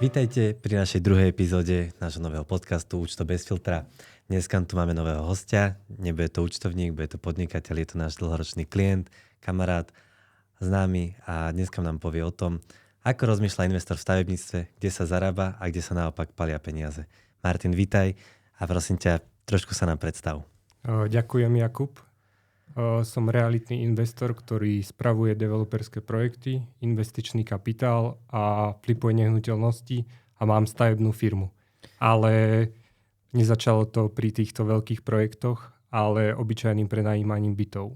Vítajte pri našej druhej epizóde nášho nového podcastu Účto bez filtra. Dneska tu máme nového hostia. Nebude to účtovník, bude to podnikateľ, je to náš dlhoročný klient, kamarát, známy a dneska nám povie o tom, ako rozmýšľa investor v stavebníctve, kde sa zarába a kde sa naopak palia peniaze. Martin, vítaj a prosím ťa, trošku sa nám predstav. Ďakujem, Jakub. Som realitný investor, ktorý spravuje developerské projekty, investičný kapitál a flipuje nehnuteľnosti a mám stavebnú firmu. Ale nezačalo to pri týchto veľkých projektoch, ale obyčajným prenajímaním bytov.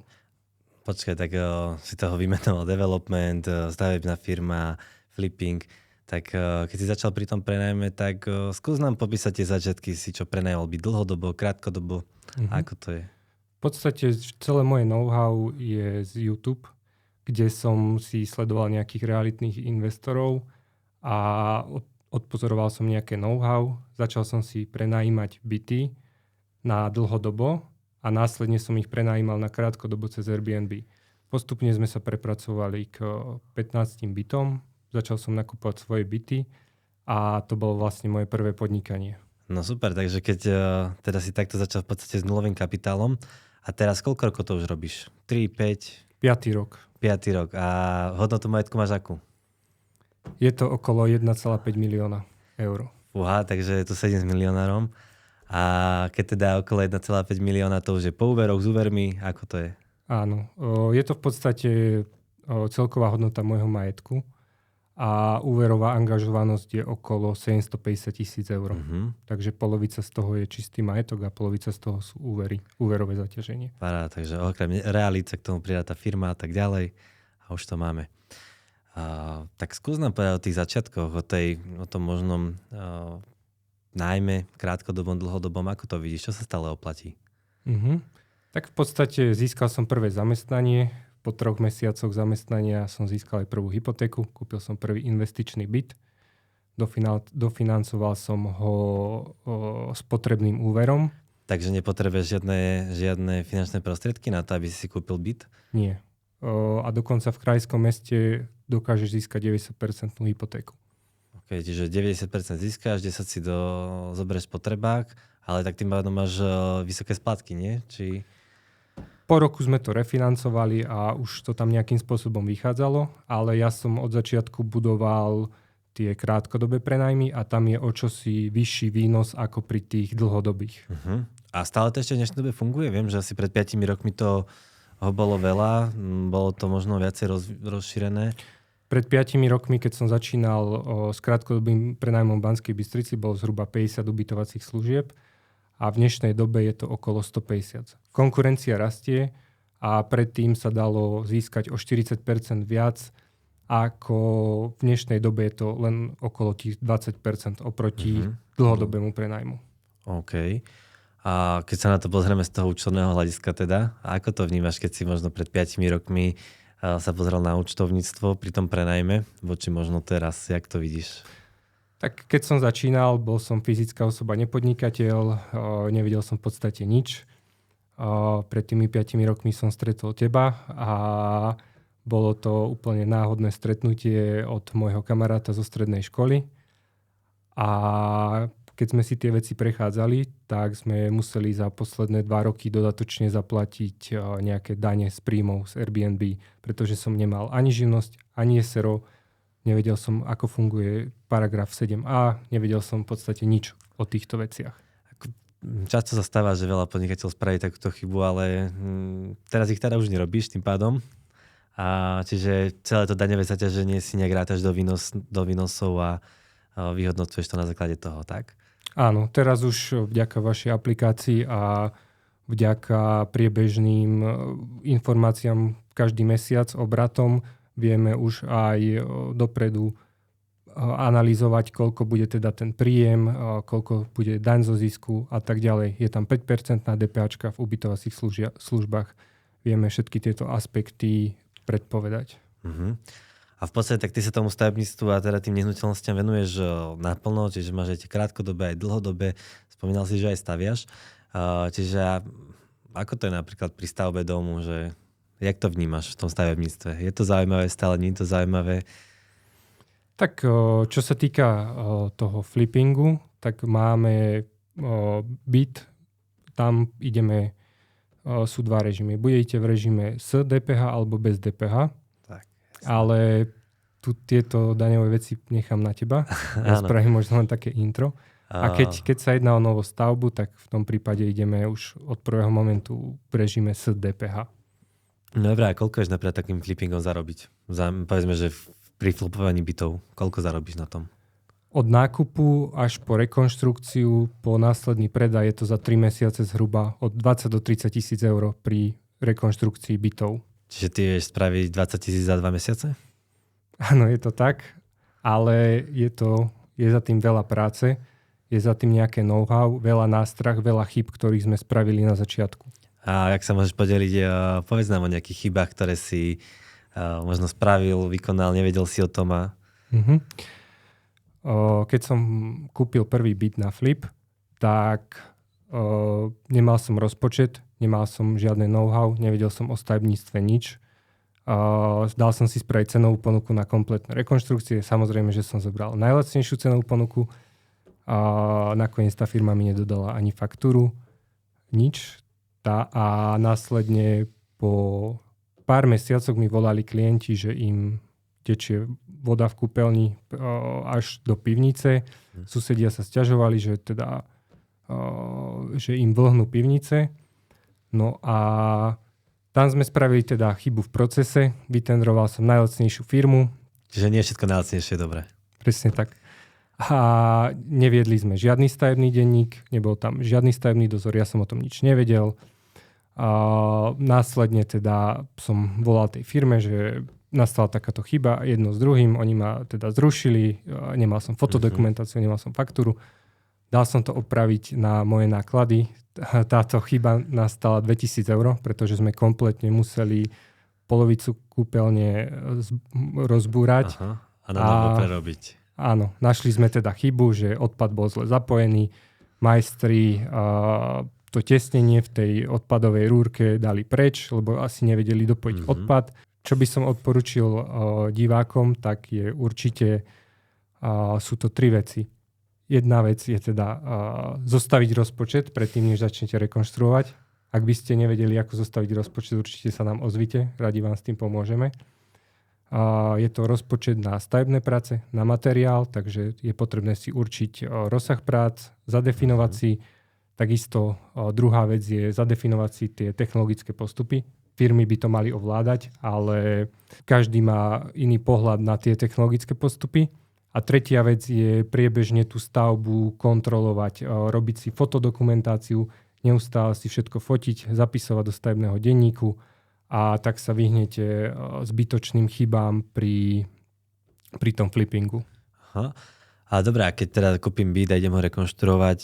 Počkaj, tak si toho vymenoval development, stavebná firma, flipping. Tak keď si začal pri tom prenajme, tak skús nám popísať tie začiatky, si čo prenajal byť dlhodobo, krátkodobo, ako to je? V podstate celé moje know-how je z YouTube, kde som si sledoval nejakých realitných investorov a odpozoroval som nejaké know-how. Začal som si prenajímať byty na dlhodobo a následne som ich prenajímal na krátkodobo cez Airbnb. Postupne sme sa prepracovali k 15 bytom, začal som nakupovať svoje byty a to bolo vlastne moje prvé podnikanie. No super, takže keď teda si takto začal v podstate s nulovým kapitálom, a teraz koľko rokov to už robíš? 3, 5? 5. rok. 5. rok. A hodnotu majetku máš akú? Je to okolo 1,5 milióna eur. Fúha, takže je to 7 s milionárom. A keď teda okolo 1,5 milióna, to už je po úveroch, s úvermi, ako to je? Áno, je to v podstate celková hodnota môjho majetku a úverová angažovanosť je okolo 750 000 eur. Takže polovica z toho je čistý majetok a polovica z toho sú úverové zaťaženie. Paráda, takže okrem realít sa k tomu pridá tá firma a tak ďalej a už to máme. Tak skús nám povedať o tých začiatkoch, o tom možnom nájme, krátkodobom, dlhodobom, ako to vidíš, čo sa stále oplatí? Tak v podstate získal som prvé zamestnanie. Po 3 mesiacoch zamestnania som získal aj prvú hypotéku. Kúpil som prvý investičný byt. Dofinancoval som ho spotrebným úverom. Takže nepotrebuješ žiadne finančné prostriedky na to, aby si kúpil byt? Nie. A dokonca v krajskom meste dokážeš získať 90% hypotéku. OK, čiže 90% získáš, 10 si zoberieš potrebák, ale tak tým pádom máš vysoké splátky, nie? Po roku sme to refinancovali a už to tam nejakým spôsobom vychádzalo, ale ja som od začiatku budoval tie krátkodobé prenajmy a tam je o čosi vyšší výnos ako pri tých dlhodobých. A stále to ešte v dnešnej dobe funguje? Viem, že asi pred 5 rokmi to bolo veľa, bolo to možno viacej rozšírené. Pred 5 rokmi, keď som začínal s krátkodobým prenajmom v Banskej Bystrici, bolo zhruba 50 ubytovacích služieb. A v dnešnej dobe je to okolo 150. Konkurencia rastie a predtým sa dalo získať o 40% viac, ako v dnešnej dobe je to len okolo tých 20% oproti dlhodobému prenajmu. OK. A keď sa na to pozrieme z toho účtovného hľadiska teda, a ako to vnímaš, keď si možno pred 5 rokmi sa pozrel na účtovníctvo pri tom prenajme, voči možno teraz, jak to vidíš? Tak keď som začínal, bol som fyzická osoba, nepodnikateľ, nevedel som v podstate nič. Pred tými 5 rokmi som stretol teba a bolo to úplne náhodné stretnutie od môjho kamaráta zo strednej školy. A keď sme si tie veci prechádzali, tak sme museli za posledné 2 roky dodatočne zaplatiť nejaké dane z príjmov z Airbnb, pretože som nemal ani živnosť, ani SRO. Nevedel som, ako funguje paragraf 7a, nevedel som v podstate nič o týchto veciach. Často sa stáva, že veľa podnikateľov spraví takúto chybu, ale teraz ich teda už nerobíš tým pádom. Čiže celé to daňové zaťaženie si nejak rátaš do výnosov a vyhodnocuješ to na základe toho, tak? Áno, teraz už vďaka vašej aplikácii a vďaka priebežným informáciám každý mesiac obratom vieme už aj dopredu analyzovať, koľko bude teda ten príjem, koľko bude daň zo zisku a tak ďalej. Je tam 5% DPAčka v ubytovacích službách. Vieme všetky tieto aspekty predpovedať. A v podstate tak ty sa tomu stavebníctvu a teda tým nehnuteľnostiam venuješ naplno, čiže máš aj tie krátkodobé, aj dlhodobé. Spomínal si, že aj staviaš. Čiže ako to je napríklad pri stavbe domu, že jak to vnímaš v tom stavebníctve? Je to zaujímavé stále, nie je to zaujímavé? Tak čo sa týka toho flippingu, tak máme byt, tam ideme, sú dva režimy. Budete v režime s DPH alebo bez DPH, Tak, ale tu tieto daňové veci nechám na teba. Ja spravím možno len také intro. A keď sa jedná o novú stavbu, tak v tom prípade ideme už od prvého momentu v režime s DPH. No dobré, a koľko ješ napríklad takým flippingom zarobiť? Povedzme, že pri flipovaní bytov, koľko zarobíš na tom? Od nákupu až po rekonštrukciu, po následný predaj je to za 3 mesiace zhruba od 20 do 30 tisíc eur pri rekonštrukcii bytov. Čiže ty vieš spraviť 20 tisíc za 2 mesiace? Áno, je to tak, ale je za tým veľa práce, je za tým nejaké know-how, veľa nástrah, veľa chyb, ktorých sme spravili na začiatku. A jak sa môžeš podeliť, povedz nám o nejakých chybách, ktoré si možno spravil, vykonal, nevedel si o tom a... Keď som kúpil prvý byt na flip, tak nemal som rozpočet, nemal som žiadne know-how, nevedel som o stavebníctve nič. Dal som si spraviť cenovú ponuku na kompletné rekonštrukcie. Samozrejme, že som zobral najlacnejšiu cenovú ponuku. Nakoniec tá firma mi nedodala ani faktúru, nič. A následne po pár mesiacoch mi volali klienti, že im tečie voda v kúpeľni až do pivnice. Susedia sa sťažovali, že im vlhnú pivnice. No a tam sme spravili teda chybu v procese. Vytendroval som najlacnejšiu firmu. Čiže nie je všetko najlacnejšie, dobre. Presne tak. A neviedli sme žiadny stavebný denník, nebol tam žiadny stavebný dozor, ja som o tom nič nevedel. Následne teda som volal tej firme, že nastala takáto chyba, jedno s druhým, oni ma teda zrušili, nemal som fotodokumentáciu, nemal som faktúru, dal som to opraviť na moje náklady. Táto chyba nastala 2000 eur, pretože sme kompletne museli polovicu kúpeľne rozbúrať. Aha, a na novo prerobiť. Áno, našli sme teda chybu, že odpad bol zle zapojený, majstri to tesnenie v tej odpadovej rúrke dali preč, lebo asi nevedeli dopojiť odpad. Čo by som odporučil divákom, tak je určite, sú to 3 veci. Jedna vec je teda zostaviť rozpočet predtým, než začnete rekonštruovať. Ak by ste nevedeli, ako zostaviť rozpočet, určite sa nám ozvite, radi vám s tým pomôžeme. Je to rozpočet na stavebné práce, na materiál, takže je potrebné si určiť rozsah prác, zadefinovať si. Takisto druhá vec je zadefinovať si tie technologické postupy. Firmy by to mali ovládať, ale každý má iný pohľad na tie technologické postupy. A tretia vec je priebežne tú stavbu kontrolovať, robiť si fotodokumentáciu, neustále si všetko fotiť, zapisovať do stavebného denníku a tak sa vyhnete zbytočným chybám pri tom flippingu. Aha. A dobré, a keď teda kúpim byt a idem ho rekonštruovať,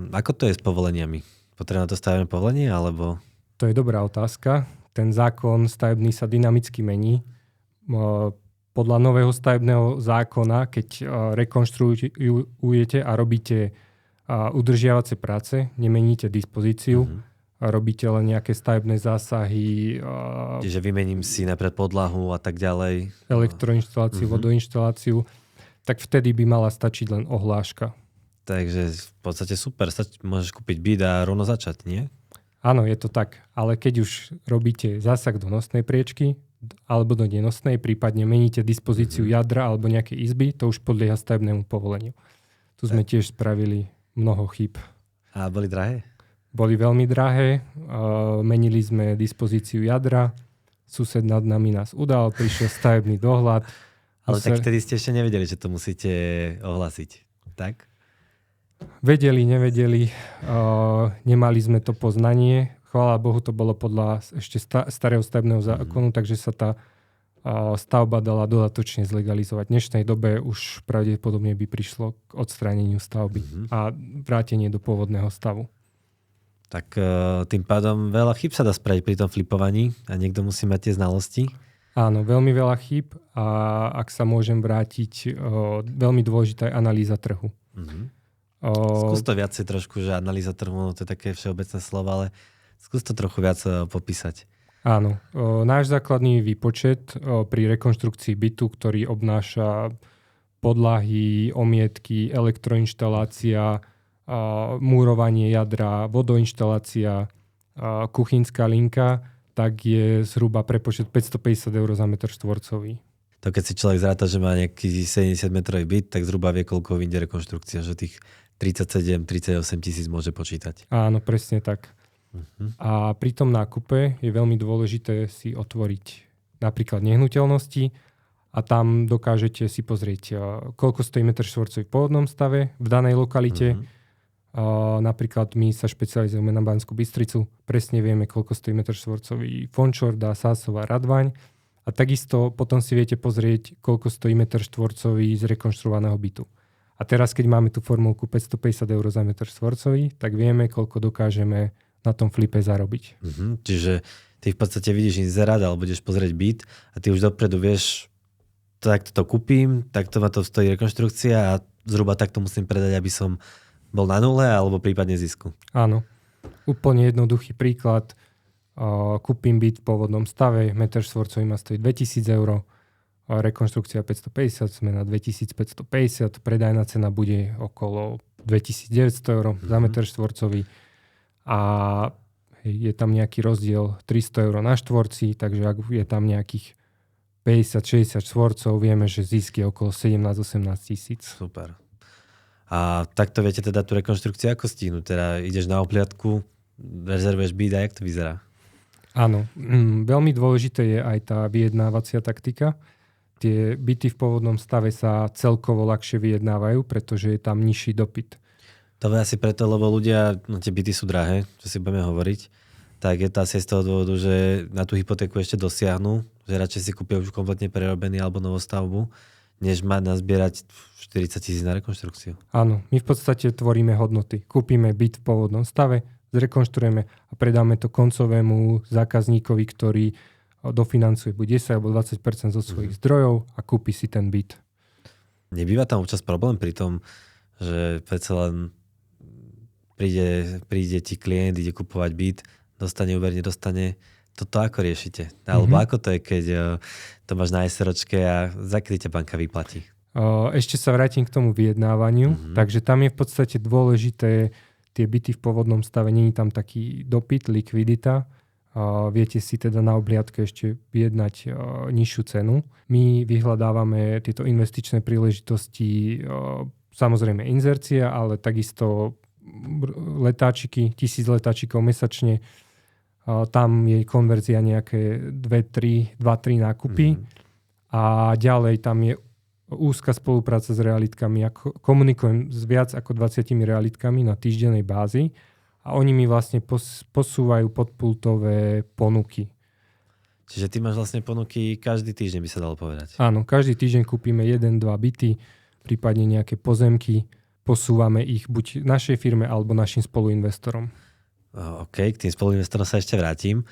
ako to je s povoleniami? Potrebujem na to stavebné povolenie, alebo... To je dobrá otázka. Ten zákon stavebný sa dynamicky mení. Podľa nového stavebného zákona, keď rekonštruujete a robíte udržiavacie práce, nemeníte dispozíciu, robíte len nejaké stavebné zásahy. Čiže vymením si napríklad podlahu a tak ďalej. Elektroinštaláciu, vodoinštaláciu. Tak vtedy by mala stačiť len ohláška. Takže v podstate super, môžeš kúpiť byt a rovno začať, nie? Áno, je to tak. Ale keď už robíte zásah do nosnej priečky alebo do nenosnej, prípadne meníte dispozíciu jadra alebo nejaké izby, to už podlieha stavebnému povoleniu. Tu sme tiež spravili mnoho chýb. A boli drahé? Boli veľmi drahé. Menili sme dispozíciu jadra. Sused nad nami nás udal, prišiel stavebný dohľad. Ale tak vtedy ste ešte nevedeli, že to musíte ohlásiť, tak? Vedeli, nevedeli. Nemali sme to poznanie. Chvála Bohu, to bolo podľa ešte starého stavebného zákonu, takže sa tá stavba dala dodatočne zlegalizovať. V dnešnej dobe už pravdepodobne by prišlo k odstráneniu stavby a vrátenie do pôvodného stavu. Tak tým pádom veľa chýb sa dá spraviť pri tom flipovaní a niekto musí mať tie znalosti. Áno, veľmi veľa chýb a ak sa môžem vrátiť, veľmi dôležitá je analýza trhu. Skús to viacej trošku, že analýza trhu, no to je také všeobecné slovo, ale skús to trochu viac popísať. Áno, náš základný výpočet pri rekonštrukcii bytu, ktorý obnáša podlahy, omietky, elektroinštalácia, múrovanie jadra, vodoinštalácia, kuchynská linka, tak je zhruba prepočet 550 eur za meter štvorcový. To keď si človek zráta, že má nejaký 70 metrový byt, tak zhruba vie, koľko vyjde rekonštrukcia, že tých 37-38 tisíc môže počítať. Áno, presne tak. A pri tom nákupe je veľmi dôležité si otvoriť napríklad nehnuteľnosti a tam dokážete si pozrieť, koľko stojí meter štvorcový v pôvodnom stave v danej lokalite. Napríklad my sa špecializujeme na Banskú Bystricu. Presne vieme, koľko stojí meter štvorcový Fončorda, Sásova, Radvaň. A takisto potom si viete pozrieť, koľko stojí meter štvorcový z rekonštruovaného bytu. A teraz, keď máme tú formulku 550 eur za meter štvorcový, tak vieme, koľko dokážeme na tom flipe zarobiť. Čiže ty v podstate vidíš inzerát alebo budeš pozrieť byt a ty už dopredu vieš, takto to kúpim, takto ma to stojí rekonštrukcia a zhruba takto musím predať, aby som bol na nule alebo prípadne zisku. Áno. Úplne jednoduchý príklad. Kúpim byt v pôvodnom stave, meter štvorcový ma stojí 2000 eur, rekonštrukcia 550, sme na 2550, predajná cena bude okolo 2900 eur za meter štvorcový a je tam nejaký rozdiel 300 eur na štvorci, takže ak je tam nejakých 50-60 štvorcov, vieme, že zisk je okolo 17-18 tisíc. Super. A takto viete teda tú rekonštrukciu ako stihnúť? Teda ideš na opliadku, rezervuješ byt a jak to vyzerá? Áno. Veľmi dôležité je aj tá vyjednávacia taktika. Tie byty v pôvodnom stave sa celkovo ľahšie vyjednávajú, pretože je tam nižší dopyt. To je asi preto, lebo ľudia, tie byty sú drahé, čo si budeme hovoriť, tak je to asi z toho dôvodu, že na tú hypotéku ešte dosiahnu, že radšej si kúpia už kompletne prerobený alebo novostavbu, než mať nazbierať 40 000 na rekonštrukciu. Áno, my v podstate tvoríme hodnoty. Kúpime byt v pôvodnom stave, zrekonštruujeme a predáme to koncovému zákazníkovi, ktorý dofinancuje buď 10 alebo 20% zo svojich zdrojov a kúpi si ten byt. Nebýva tam občas problém pri tom, že predsa len príde ti klient, ide kupovať byt, dostane úver, nedostane. Toto ako riešite? Alebo ako to je, keď to máš na SROčke a za kedy ťa banka vyplatí? Ešte sa vrátim k tomu vyjednávaniu. Takže tam je v podstate dôležité tie byty v pôvodnom stave, nie je tam taký dopyt, likvidita. Viete si teda na obliadke ešte vyjednať nižšiu cenu. My vyhľadávame tieto investičné príležitosti, samozrejme inzercia, ale takisto letáčiky, 1000 letáčikov mesačne. Tam je konverzia nejaké 2-3 nákupy. A ďalej tam je úzka spolupráca s realitkami. Ja komunikujem s viac ako 20 realitkami na týždennej bázi a oni mi vlastne posúvajú podpultové ponuky. Čiže ty máš vlastne ponuky každý týždeň, by sa dalo povedať. Áno, každý týždeň kúpime 1-2 byty, prípadne nejaké pozemky. Posúvame ich buď našej firme alebo našim spoluinvestorom. OK, k tým spoluinvestorom sa ešte vrátim.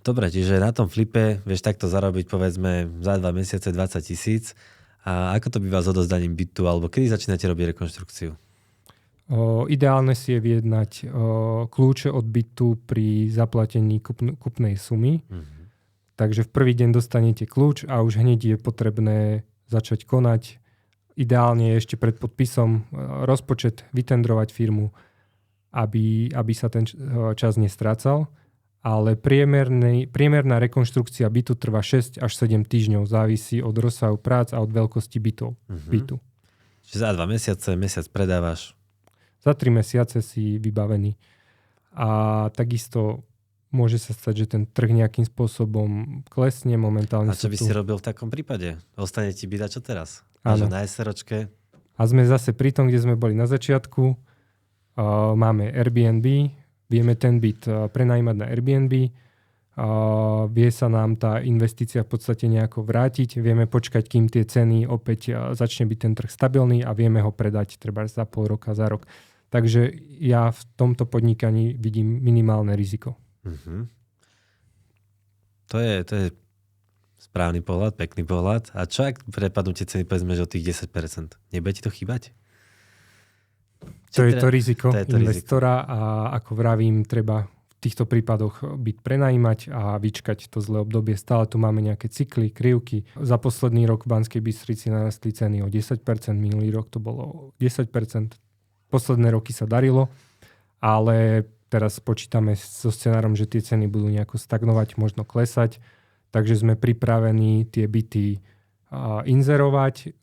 Dobre, čiže na tom flipe vieš takto zarobiť povedzme za 2 mesiace 20 000. A ako to býva s odozdaním bytu alebo kedy začínate robiť rekonštrukciu? Ideálne si je vyjednať kľúče od bytu pri zaplatení kupnej sumy. Takže v prvý deň dostanete kľúč a už hneď je potrebné začať konať. Ideálne je ešte pred podpisom rozpočet vytendrovať firmu, aby sa ten čas nestrácal. Ale priemerná rekonštrukcia bytu trvá 6 až 7 týždňov. Závisí od rozsahu prác a od veľkosti bytu. Čiže za 2 mesiace, mesiac predávaš? Za 3 mesiace si vybavený. A takisto môže sa stať, že ten trh nejakým spôsobom klesne momentálne. A čo by si robil v takom prípade? Ostane ti byť a čo teraz? Áno. Na SROčke? A sme zase pri tom, kde sme boli na začiatku. Máme Airbnb, vieme ten byt prenajímať na Airbnb. Vie sa nám tá investícia v podstate nejako vrátiť. Vieme počkať, kým tie ceny opäť začne byť ten trh stabilný a vieme ho predať treba za pol roka, za rok. Takže ja v tomto podnikaní vidím minimálne riziko. To je správny pohľad, pekný pohľad. A čo ak prepadnú tie ceny, povedzme, že o tých 10%? Nebude ti to chýbať? To je to riziko investora a ako vravím, treba v týchto prípadoch byť prenajímať a vyčkať to zlé obdobie. Stále tu máme nejaké cykly, krivky. Za posledný rok v Banskej Bystrici narastli ceny o 10%, minulý rok to bolo 10%. Posledné roky sa darilo, ale teraz počítame so scenárom, že tie ceny budú nejako stagnovať, možno klesať. Takže sme pripravení tie byty inzerovať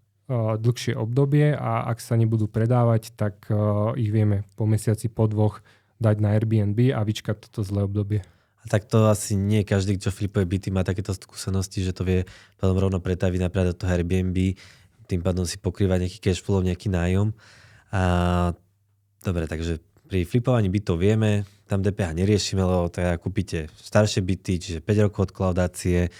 dlhšie obdobie a ak sa nebudú predávať, tak ich vieme po mesiaci, po 2 dať na Airbnb a vyčkať toto zlé obdobie. A tak to asi nie každý, čo flipuje byty, má takéto skúsenosti, že to vie potom rovno pretaviť napríklad do toho Airbnb, tým pádom si pokrýva nejaký cash flow, nejaký nájom. A dobre, takže pri flipovaní bytov vieme, tam DPH neriešime, lebo teda kúpite staršie byty, čiže 5 rokov od kolaudácie,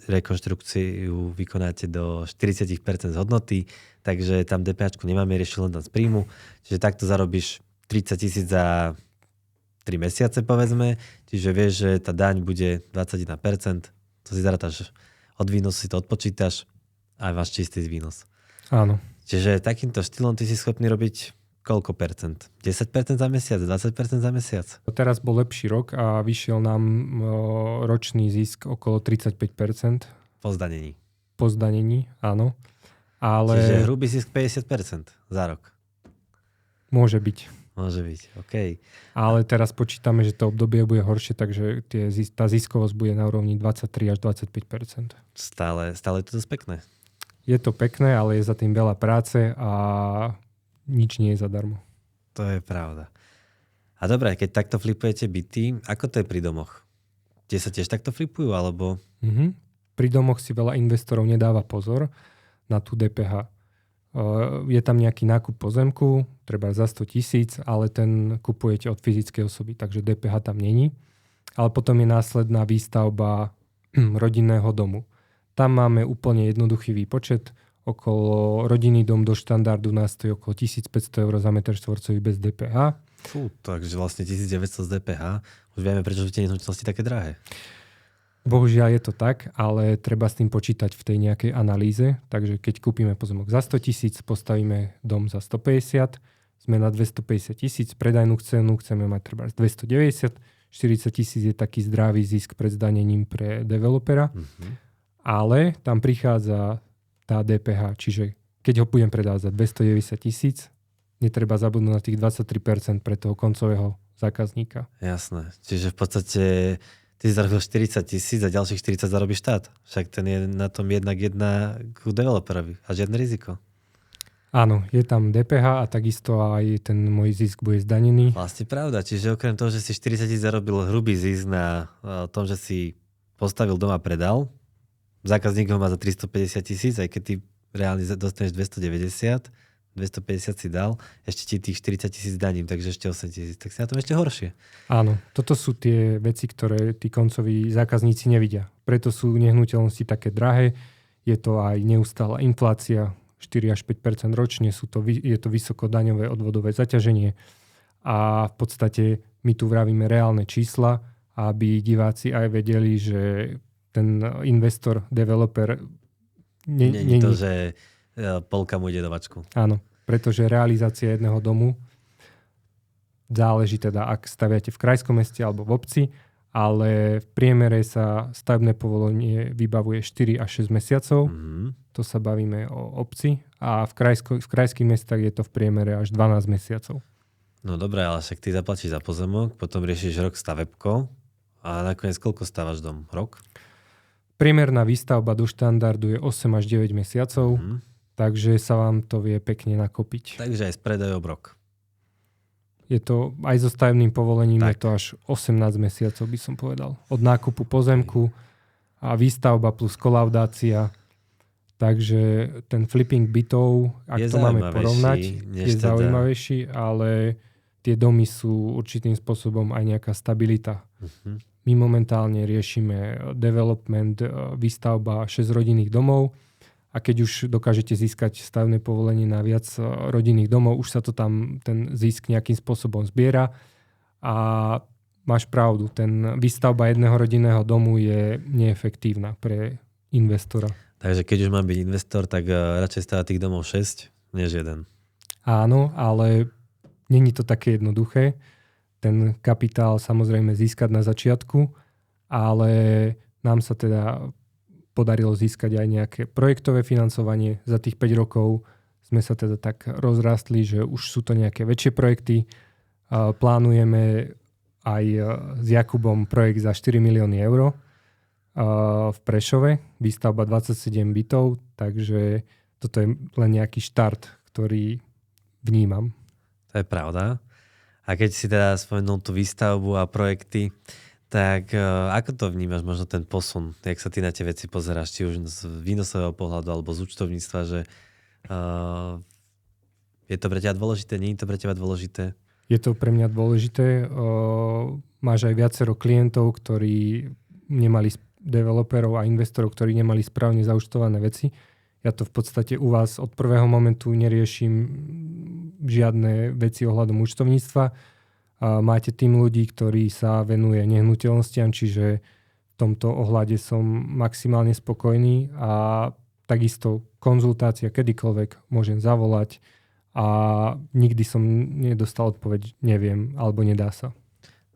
rekonštrukciu vykonáte do 40% z hodnoty, takže tam DPH nemáme riešiť len tam z príjmu, čiže takto zarobíš 30 000 za 3 mesiace, povedzme. Čiže vieš, že tá daň bude 21%. To si zarátaš od výnosu, si to odpočítaš a máš čistý výnos. Áno. Čiže takýmto štýlom ty si schopný robiť koľko percent? 10% za mesiac? 20% za mesiac? Teraz bol lepší rok a vyšiel nám ročný zisk okolo 35%. Po zdanení. Po zdanení, áno. Ale Čiže hrubý zisk 50% za rok. Môže byť. Môže byť, OK. Ale teraz počítame, že to obdobie bude horšie, takže tá ziskovosť bude na úrovni 23 až 25%. Stále je to dosť pekné. Je to pekné, ale je za tým veľa práce a nič nie je zadarmo. To je pravda. A dobre, keď takto flipujete byty, ako to je pri domoch? Kde sa tiež takto flipujú, alebo? Pri domoch si veľa investorov nedáva pozor na tú DPH. Je tam nejaký nákup pozemku, treba za 100 000, ale ten kupujete od fyzickej osoby, takže DPH tam není. Ale potom je následná výstavba rodinného domu. Tam máme úplne jednoduchý výpočet. Okolo rodinný dom do štandardu nás stojí okolo 1500 eur za meter štvorcový bez DPH. Takže vlastne 1900 z DPH. Už vieme, prečo sú tie nehnuteľnosti také drahé. Bohužiaľ je to tak, ale treba s tým počítať v tej nejakej analýze. Takže keď kúpime pozemok za 100 000, postavíme dom za 150, sme na 250 000, predajnú cenu chceme mať treba 290, 40 000 je taký zdravý zisk pred zdanením pre developera. Ale tam prichádza tá DPH, čiže keď ho budem predávať za 290 000, netreba zabudnúť na tých 23% pre toho koncového zákazníka. Jasné. Čiže v podstate ty si zarobil 40 000 a ďalších 40 zarobí štát. Však ten je na tom jednak ku developerovi a žiadne riziko. Áno, je tam DPH a takisto aj ten môj zisk bude zdanený. Vlastne pravda. Čiže okrem toho, že si 40 000 zarobil hrubý zisk na tom, že si postavil dom a predal, zákazník ho má za 350 000, aj keď ty reálne dostaneš 290, 250 si dal, ešte ti tých 40 000 daním, takže ešte 8 000, tak si na tom ešte horšie. Áno, toto sú tie veci, ktoré tí koncoví zákazníci nevidia. Preto sú nehnuteľnosti také drahé, je to aj neustála inflácia, 4 až 5% ročne, je to vysokodaňové odvodové zaťaženie a v podstate my tu vravíme reálne čísla, aby diváci aj vedeli, že ten investor, developer nie to, že polka mu ide do vačku. Áno, pretože realizácia jedného domu záleží teda, ak staviate v krajskom meste alebo v obci, ale v priemere sa stavebné povolenie vybavuje 4 až 6 mesiacov. To sa bavíme o obci a v krajských mestách je to v priemere až 12 mesiacov. No dobré, ale však ty zaplatíš za pozemok, potom riešiš rok stavebkou a nakoniec koľko stávaš dom? Rok? Priemerná výstavba do štandardu je 8 až 9 mesiacov, takže sa vám to vie pekne nakopiť. Takže aj s predajom rok. Je to aj so stavebným povolením, tak. Je to až 18 mesiacov, by som povedal. Od nákupu pozemku a výstavba plus kolaudácia. Takže ten flipping bytov, ak to máme porovnať, je zaujímavejší, ale tie domy sú určitým spôsobom aj nejaká stabilita. My momentálne riešime development, výstavba 6 rodinných domov a keď už dokážete získať stavebné povolenie na viac rodinných domov, už sa to tam, ten zisk nejakým spôsobom zbiera a máš pravdu, výstavba jedného rodinného domu je neefektívna pre investora. Takže keď už mám byť investor, tak radšej stavať tých domov 6, než jeden. Áno, ale není to také jednoduché. ten kapitál samozrejme získať na začiatku, ale nám sa teda podarilo získať aj nejaké projektové financovanie. Za tých 5 rokov sme sa teda tak rozrastli, že už sú to nejaké väčšie projekty. Plánujeme aj s Jakubom projekt za 4 milióny eur v Prešove, výstavba 27 bytov, takže toto je len nejaký štart, ktorý vnímam. To je pravda. A keď si teda spomenul tú výstavbu a projekty, tak ako to vnímaš, možno ten posun? Jak sa ty na tie veci pozeráš, či už z výnosového pohľadu alebo z účtovníctva, že je to pre teba dôležité, nie je to pre teba dôležité? Je to pre mňa dôležité. Máš aj viacero klientov, ktorí nemali developerov a investorov, ktorí nemali správne zaúčtované veci. Ja to v podstate u vás od prvého momentu neriešim žiadne veci ohľadom účtovníctva. Máte tým ľudí, ktorí sa venuje nehnuteľnostiam, čiže v tomto ohľade som maximálne spokojný a takisto konzultácia kedykoľvek môžem zavolať a nikdy som nedostal odpoveď neviem alebo nedá sa.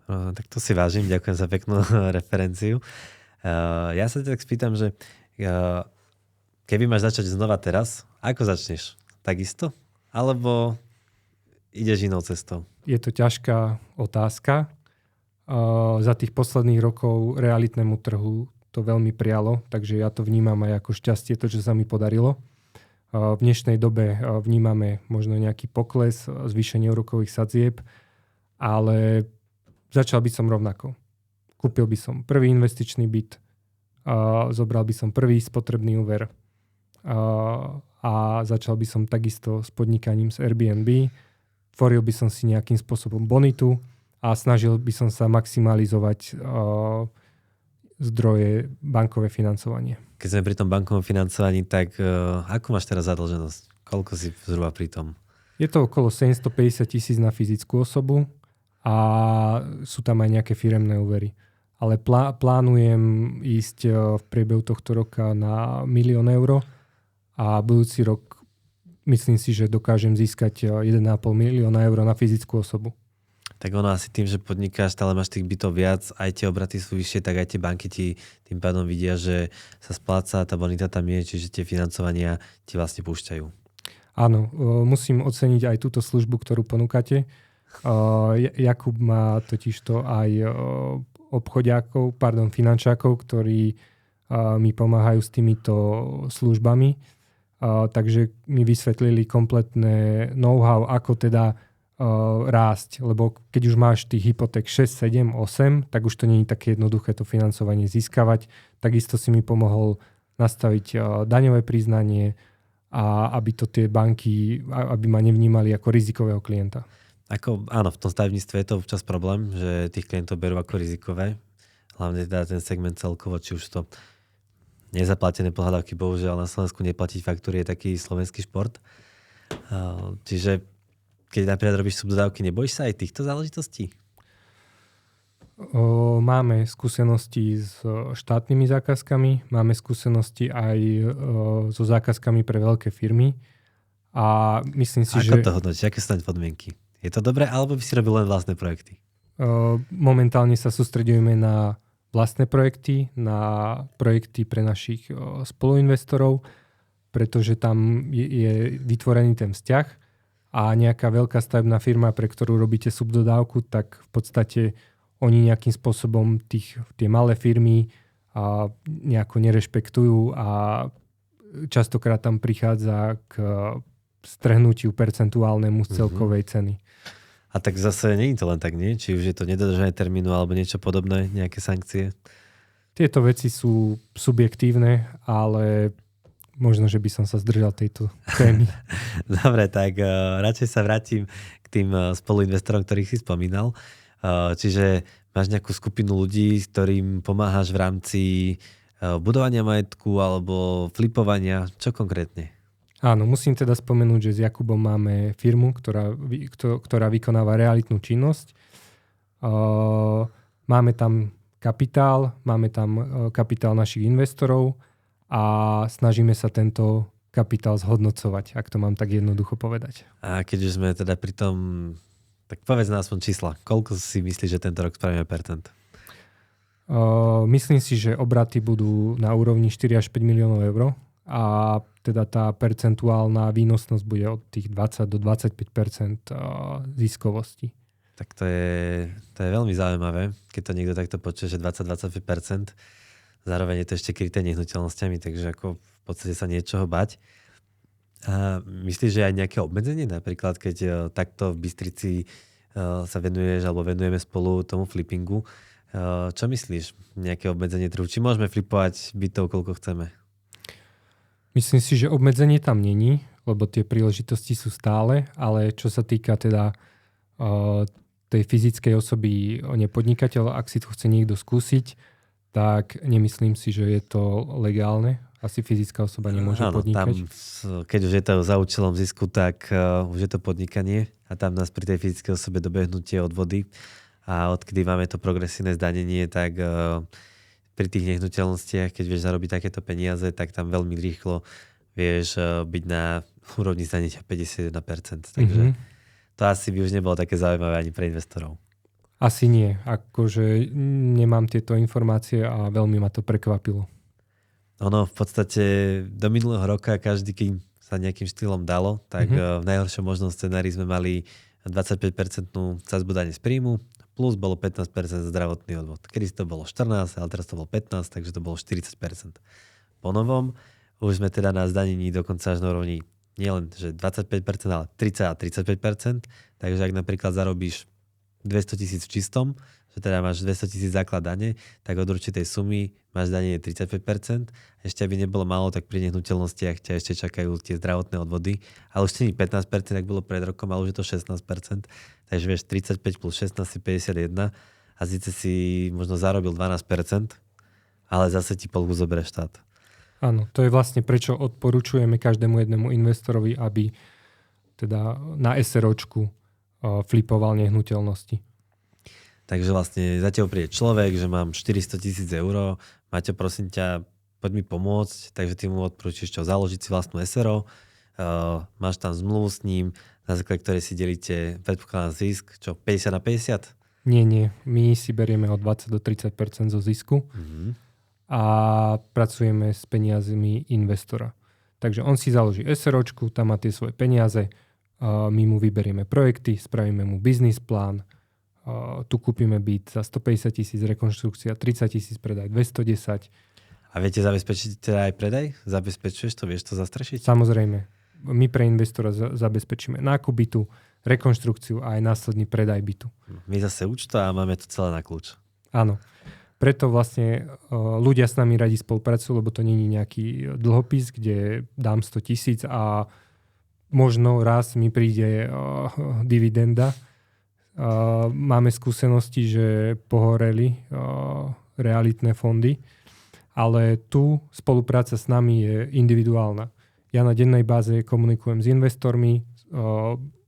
Tak to si vážim, ďakujem za peknú referenciu. Ja sa tak spýtam, že keby máš začať znova teraz, ako začneš? Takisto? Alebo ideš inou cestou? Je to ťažká otázka. Za tých posledných rokov realitnému trhu to veľmi prialo, takže ja to vnímam aj ako šťastie, to, čo sa mi podarilo. V dnešnej dobe vnímame možno nejaký pokles, zvýšenie úrokových sadzieb, ale začal by som rovnako. Kúpil by som prvý investičný byt, zobral by som prvý spotrebný úver a začal by som takisto s podnikaním z Airbnb. Tvoril by som si nejakým spôsobom bonitu a snažil by som sa maximalizovať zdroje bankové financovanie. Keď sme pri tom bankovom financovaní, tak ako máš teraz zadlženosť? Koľko si zhruba pri tom? Je to okolo 750 000 na fyzickú osobu a sú tam aj nejaké firemné úvery. Ale plánujem ísť v priebehu tohto roka na 1 000 000 eur a budúci rok myslím si, že dokážem získať 1,5 milióna eur na fyzickú osobu. Tak ono asi tým, že podnikáš, stále máš tých bytov viac, aj tie obraty sú vyššie, tak aj tie banky ti tým pádom vidia, že sa spláca, tá bonita tam je, čiže tie financovania ti vlastne púšťajú. Áno, musím oceniť aj túto službu, ktorú ponúkate. Jakub má totižto aj finančákov, ktorí mi pomáhajú s týmito službami. Takže mi vysvetlili kompletné know-how, ako teda rásť. Lebo keď už máš tých hypoték 6, 7, 8, tak už to nie je také jednoduché to financovanie získavať. Takisto si mi pomohol nastaviť daňové priznanie a aby to tie banky, aby ma nevnímali ako rizikového klienta. Áno, v tom stavebníctve je to občas problém, že tých klientov berú ako rizikové. Hlavne teda ten segment celkovo, či už to nezaplatené pohľadávky, bohužiaľ na Slovensku neplatiť faktúry je taký slovenský šport. Čiže keď napríklad robíš subdodávky, nebojíš sa aj týchto záležitostí? Máme skúsenosti s štátnymi zákazkami, máme skúsenosti aj so zákazkami pre veľké firmy a myslím si, Ako to hodnotíš? Aké sú tam podmienky? Je to dobré, alebo by si robil len vlastné projekty? Momentálne sa sústreďujeme na vlastné projekty, na projekty pre našich spoluinvestorov, pretože tam je vytvorený ten vzťah a nejaká veľká stavebná firma, pre ktorú robíte subdodávku, tak v podstate oni nejakým spôsobom tie malé firmy nejako nerešpektujú a častokrát tam prichádza k strhnutiu percentuálnemu z celkovej ceny. A tak zase nie je to len tak, nie? Či už je to nedodržanie termínu alebo niečo podobné, nejaké sankcie? Tieto veci sú subjektívne, ale možno, že by som sa zdržal tejto témy. Dobre, tak radšej sa vrátim k tým spoluinvestorom, ktorých si spomínal. Čiže máš nejakú skupinu ľudí, s ktorým pomáhaš v rámci budovania majetku alebo flipovania. Čo konkrétne? Áno, musím teda spomenúť, že s Jakubom máme firmu, ktorá vykonáva realitnú činnosť. Máme tam kapitál našich investorov a snažíme sa tento kapitál zhodnocovať, ak to mám tak jednoducho povedať. A keď už sme teda pri tom Tak povedz nám aspoň čísla. Koľko si myslíš, že tento rok spravíme percent? Myslím si, že obraty budú na úrovni 4 až 5 miliónov eur a teda tá percentuálna výnosnosť bude od tých 20 do 25% ziskovosti. Tak to je veľmi zaujímavé, keď to niekto takto počuje, že 20-25%. Zároveň je to ešte kryté nehnuteľnosťami, takže ako v podstate sa niečoho bať. A myslíš, že aj nejaké obmedzenie? Napríklad, keď takto v Bystrici sa venuješ alebo venujeme spolu tomu flippingu, čo myslíš? Nejaké obmedzenie trhu? Či môžeme flipovať bytov, koľko chceme? Myslím si, že obmedzenie tam není, lebo tie príležitosti sú stále, ale čo sa týka teda tej fyzickej osoby nepodnikateľa, ak si to chce niekto skúsiť, tak nemyslím si, že je to legálne. Asi fyzická osoba nemôže podnikať. Tam, keď už je to za účelom zisku, tak už je to podnikanie a tam nás pri tej fyzickej osobe dobehnú tie odvody. A odkedy máme to progresívne zdanenie, tak pri tých nehnuteľnostiach, keď vieš zarobiť takéto peniaze, tak tam veľmi rýchlo vieš byť na úrovni zdanenia 51%. Takže to asi by už nebolo také zaujímavé ani pre investorov. Asi nie. Akože nemám tieto informácie a veľmi ma to prekvapilo. Ono v podstate do minulého roka každý, keď sa nejakým štýlom dalo, tak v najhoršom možnom scenári sme mali 25% sadzbu dane z príjmu, plus bolo 15% zdravotný odvod. Kedy to bolo 14, ale teraz to bolo 15, takže to bolo 40%. Po novom už sme teda na zdanení dokonca až na úrovni nielen že 25%, ale 30 a 35%. Takže ak napríklad zarobíš 200 000 v čistom, že teda máš 200 000 základ dane, tak od určitej sumy máš danenie 35%. Ešte aby nebolo málo, tak pri nehnuteľnostiach ťa ešte čakajú tie zdravotné odvody. Ale už nie 15%, ak bolo pred rokom, ale už je to 16%. Takže vieš, 35 plus 16 je 51 a síce si možno zarobil 12%, ale zase ti polku zoberie štát. Áno, to je vlastne prečo odporúčujeme každému jednému investorovi, aby teda na SROčku flipoval nehnuteľnosti. Takže vlastne za teba príde človek, že mám 400 000 eur, Maťo, prosím ťa, poď mi pomôcť, takže ty mu odporúčiš čo, založiť si vlastnú SRO, máš tam zmluvu s ním, na základe ktorej si delíte predpokladám zisk, čo 50/50? Nie. My si berieme od 20 do 30% zo zisku a pracujeme s peniazmi investora. Takže on si založí SROčku, tam má tie svoje peniaze, my mu vyberieme projekty, spravíme mu biznis plán, tu kúpime byt za 150 000, rekonštrukcia 30 000, predaj 210. A viete zabezpečiť teda aj predaj? Zabezpečuješ to? Vieš to zastrešiť? Samozrejme. My pre investora zabezpečíme nákup bytu, rekonštrukciu a aj následný predaj bytu. My zase účto a máme to celé na kľúč. Áno. Preto vlastne ľudia s nami radi spolupracujú, lebo to nie je nejaký dlhopis, kde dám 100 000 a možno raz mi príde dividenda. Máme skúsenosti, že pohoreli realitné fondy, ale tu spolupráca s nami je individuálna. Ja na dennej báze komunikujem s investormi,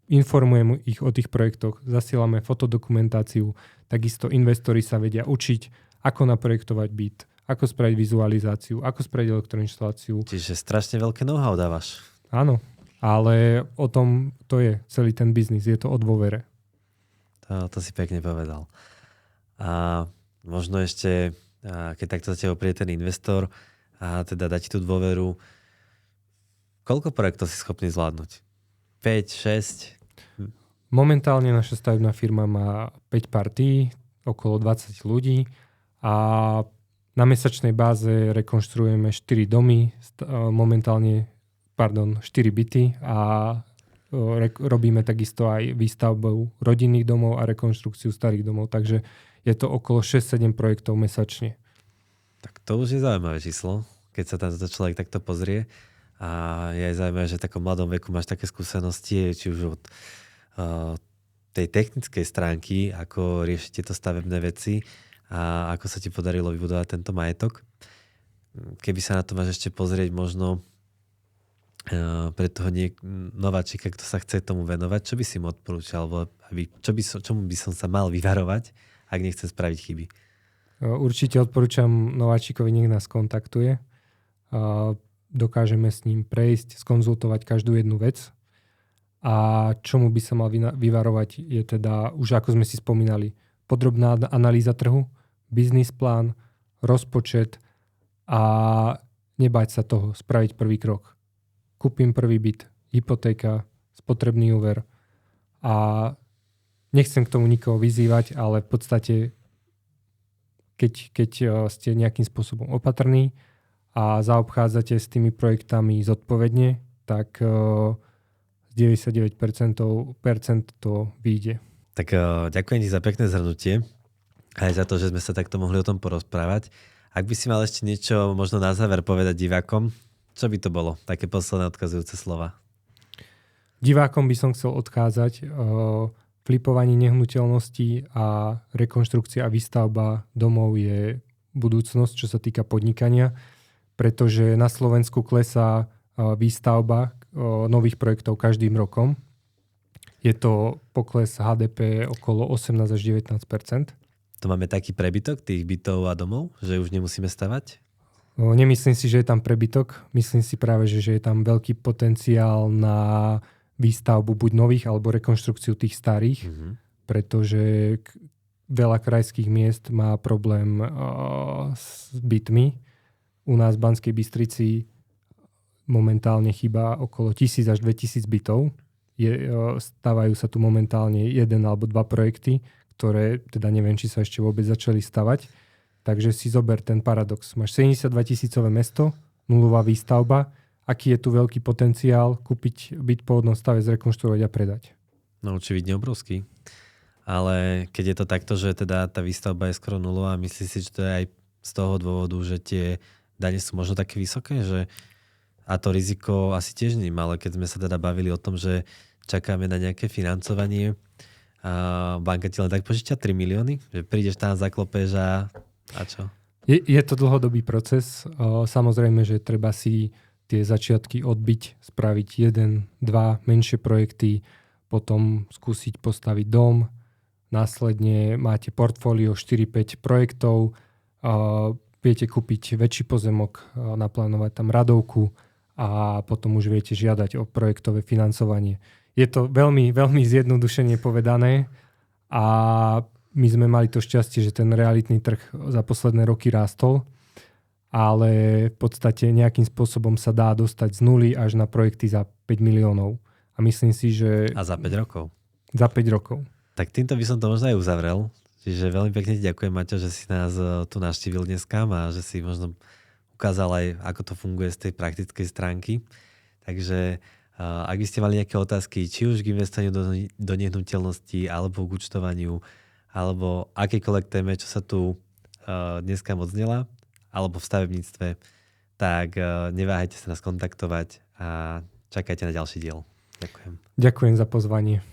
informujem ich o tých projektoch, zasielame fotodokumentáciu, takisto investori sa vedia učiť, ako naprojektovať byt, ako spraviť vizualizáciu, ako spraviť elektroinštaláciu. Čiže strašne veľké know-how dávaš. Áno, ale o tom to je celý ten biznis, je to o dôvere. To si pekne povedal. A možno ešte, keď takto za teba príde ten investor a teda dá ti tú dôveru, koľko projektov si schopný zvládnuť? 5, 6? Momentálne naša stavebná firma má 5 partí, okolo 20 ľudí a na mesačnej báze rekonštruujeme 4 domy, momentálne 4 byty a robíme takisto aj výstavbu rodinných domov a rekonštrukciu starých domov, takže je to okolo 6-7 projektov mesačne. Tak to už je zaujímavé číslo, keď sa tento človek takto pozrie. A je aj zaujímavé, že v takom mladom veku máš také skúsenosti, či už od tej technickej stránky, ako riešiť tieto stavebné veci a ako sa ti podarilo vybudovať tento majetok. Keby sa na to máš ešte pozrieť možno pre toho nováčika, kto sa chce tomu venovať, čo by si mu odporúčal, čomu by som sa mal vyvarovať, ak nechcem spraviť chyby? Určite odporúčam nováčikovi, nech nás kontaktuje. Dokážeme s ním prejsť, skonzultovať každú jednu vec A čomu by sa mal vyvarovať je teda, už ako sme si spomínali, podrobná analýza trhu, biznis plán, rozpočet a nebať sa toho, spraviť prvý krok. Kúpim prvý byt, hypotéka, spotrebný úver a nechcem k tomu nikoho vyzývať, ale v podstate keď ste nejakým spôsobom opatrní a zaobchádzate s tými projektami zodpovedne, tak z 99% to vyjde. Tak ďakujem ti za pekné zhrnutie aj za to, že sme sa takto mohli o tom porozprávať. Ak by si mal ešte niečo možno na záver povedať divákom, čo by to bolo? Také posledné odkazujúce slova. Divákom by som chcel odkázať flipovanie nehnuteľností a rekonštrukcia a výstavba domov je budúcnosť, čo sa týka podnikania, pretože na Slovensku klesá výstavba nových projektov každým rokom. Je to pokles HDP okolo 18 až 19%. To máme taký prebytok tých bytov a domov, že už nemusíme stavať? Nemyslím si, že je tam prebytok. Myslím si práve, že je tam veľký potenciál na výstavbu buď nových alebo rekonštrukciu tých starých, pretože veľa krajských miest má problém s bytmi. U nás v Banskej Bystrici momentálne chýba okolo 1000 až 2000 bytov. Stavajú sa tu momentálne 1 alebo 2 projekty, ktoré teda neviem, či sa ešte vôbec začali stavať. Takže si zober ten paradox. Máš 72 000 mesto, nulová výstavba. Aký je tu veľký potenciál kúpiť byt po hodnom stave, zrekonštruovať a predať? No očividne obrovský. Ale keď je to takto, že teda tá výstavba je skoro nulová, myslíš si, že to je aj z toho dôvodu, že tie dane sú možno také vysoké, že a to riziko asi tiež nie, ale keď sme sa teda bavili o tom, že čakáme na nejaké financovanie a banka ti len tak požičia 3 milióny, že prídeš tam, zaklopeš a čo? Je to dlhodobý proces. Samozrejme, že treba si tie začiatky odbiť, spraviť 1, 2 menšie projekty, potom skúsiť postaviť dom, následne máte portfólio 4-5 projektov, viete kúpiť väčší pozemok, naplánovať tam radovku a potom už viete žiadať o projektové financovanie. Je to veľmi, veľmi zjednodušene povedané a my sme mali to šťastie, že ten realitný trh za posledné roky rástol, ale v podstate nejakým spôsobom sa dá dostať z nuly až na projekty za 5 miliónov. A myslím si, že... A za 5 rokov? Za 5 rokov. Tak týmto by som to možno aj uzavrel. Čiže veľmi pekne ti ďakujem, Maťo, že si nás tu navštívil dneska a že si možno ukázal aj, ako to funguje z tej praktickej stránky. Takže ak by ste mali nejaké otázky, či už k investovaniu do nehnuteľností, alebo k účtovaniu, alebo akékoľvek téme, čo sa tu dneska moc znela, alebo v stavebníctve, tak neváhajte sa nás kontaktovať a čakajte na ďalší diel. Ďakujem. Ďakujem za pozvanie.